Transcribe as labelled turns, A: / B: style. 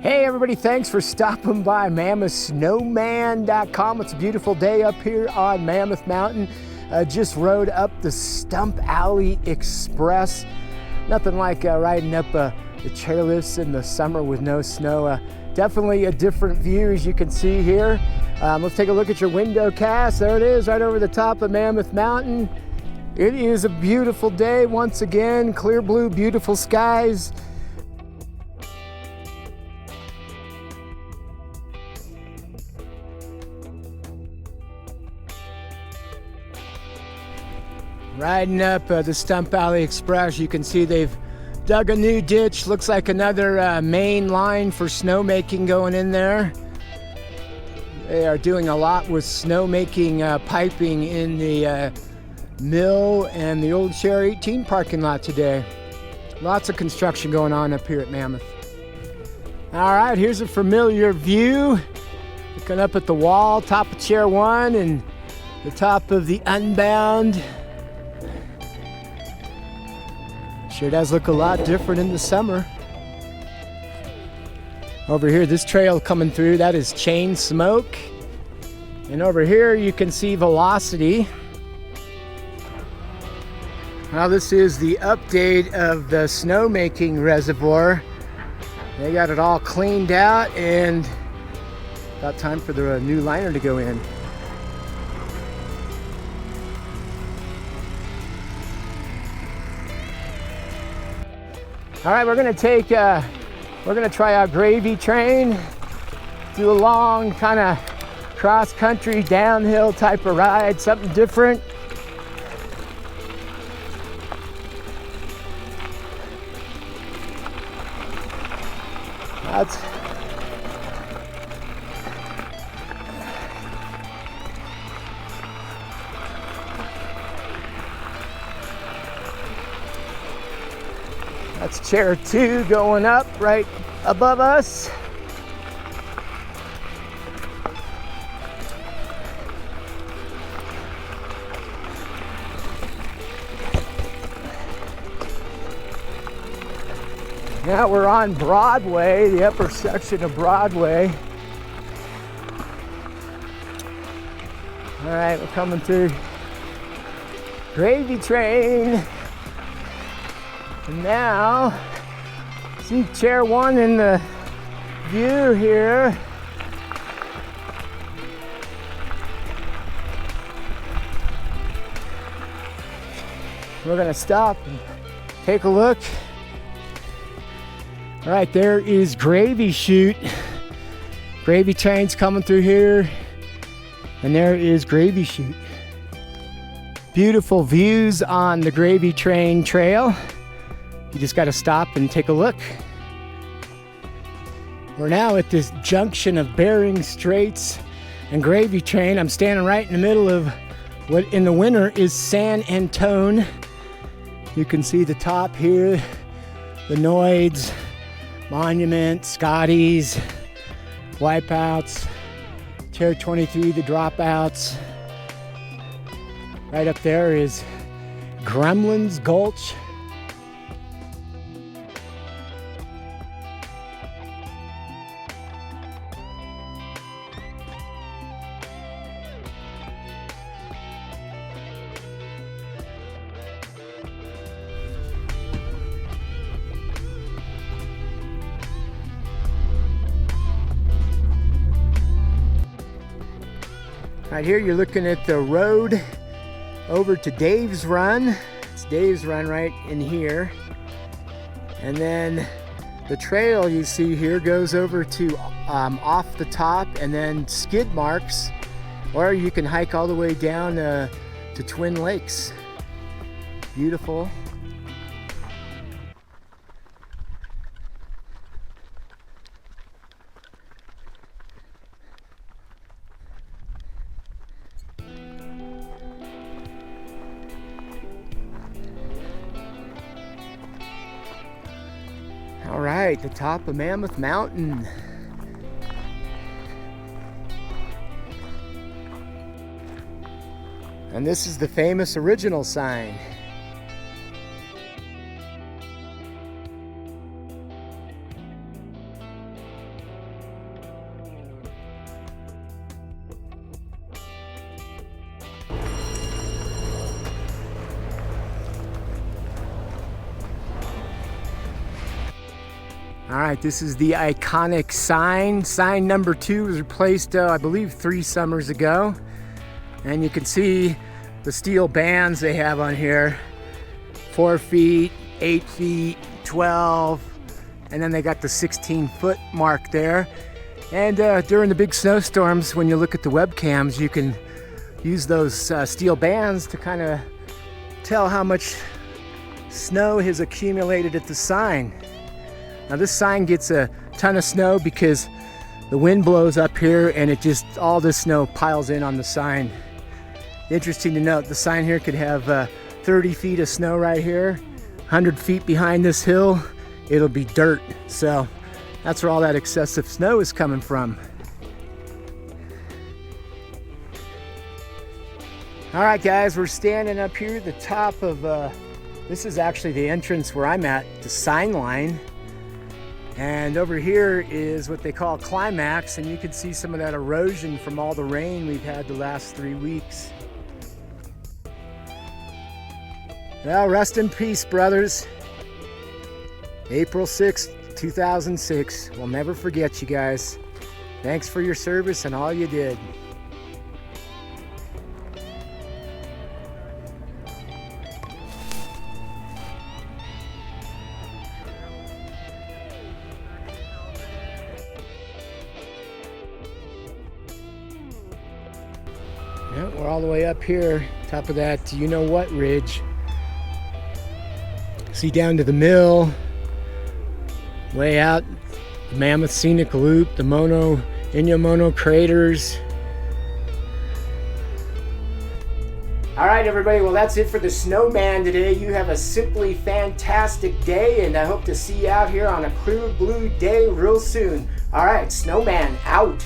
A: Hey everybody, thanks for stopping by MammothSnowman.com. It's a beautiful day up here on Mammoth Mountain. Just rode up the Stump Alley Express. Nothing like riding up the chairlifts in the summer with no snow. Definitely a different view, as you can see here. Let's take a look at your window cast. There it is, right over the top of Mammoth Mountain. It is a beautiful day once again. Clear blue, beautiful skies. Riding up the Stump Alley Express, you can see they've dug a new ditch. Looks like another main line for snowmaking going in there. They are doing a lot with snowmaking piping in the mill and the old Share 18 parking lot today. Lots of construction going on up here at Mammoth. All right, here's a familiar view. Looking up at the wall, top of Chair 1 and the top of the Unbound. Sure does look a lot different in the summer. Over here, this trail coming through, that is Chain Smoke. And over here you can see Velocity. Now this is the update of the snowmaking reservoir. They got it all cleaned out and about time for the new liner to go in. All right, we're gonna try our gravy train, do a long kind of cross-country downhill type of ride, something different. That's Chair 2 going up right above us. Now we're on Broadway, the upper section of Broadway. All right, we're coming through Gravy Train. And now, see Chair 1 in the view here. We're gonna stop and take a look. All right, there is Gravy Chute. Gravy Train's coming through here. And there is Gravy Chute. Beautiful views on the Gravy Train trail. You just got to stop and take a look. We're now at this junction of Bering Straits and Gravy Train. I'm standing right in the middle of what in the winter is San Antone. You can see the top here, the Noids, Monument, Scotties, Wipeouts, Chair 23, the Dropouts. Right up there is Gremlins Gulch. Right here you're looking at the road over to Dave's Run. It's Dave's Run right in here. And then the trail you see here goes over to off the top and then skid marks, or you can hike all the way down to Twin Lakes. Beautiful. All right, the top of Mammoth Mountain. And this is the famous original sign. All right, this is the iconic sign. Sign number 2 was replaced, I believe, 3 summers ago. And you can see the steel bands they have on here. 4 feet, 8 feet, 12, and then they got the 16-foot mark there. And during the big snowstorms, when you look at the webcams, you can use those steel bands to kind of tell how much snow has accumulated at the sign. Now this sign gets a ton of snow because the wind blows up here and it just, all this snow piles in on the sign. Interesting to note, the sign here could have 30 feet of snow right here. 100 feet behind this hill, it'll be dirt. So that's where all that excessive snow is coming from. All right guys, we're standing up here at the top of, this is actually the entrance where I'm at, the sign line. And over here is what they call climax, and you can see some of that erosion from all the rain we've had the last 3 weeks. Well, rest in peace, brothers. April 6th, 2006. We'll never forget you guys. Thanks for your service and all you did. Yeah, we're all the way up here, top of that you-know-what ridge. See down to the mill, way out, the Mammoth Scenic Loop, the Inyo craters. All right, everybody, well, that's it for the Snowman today. You have a simply fantastic day, and I hope to see you out here on a clear blue day real soon. All right, Snowman out.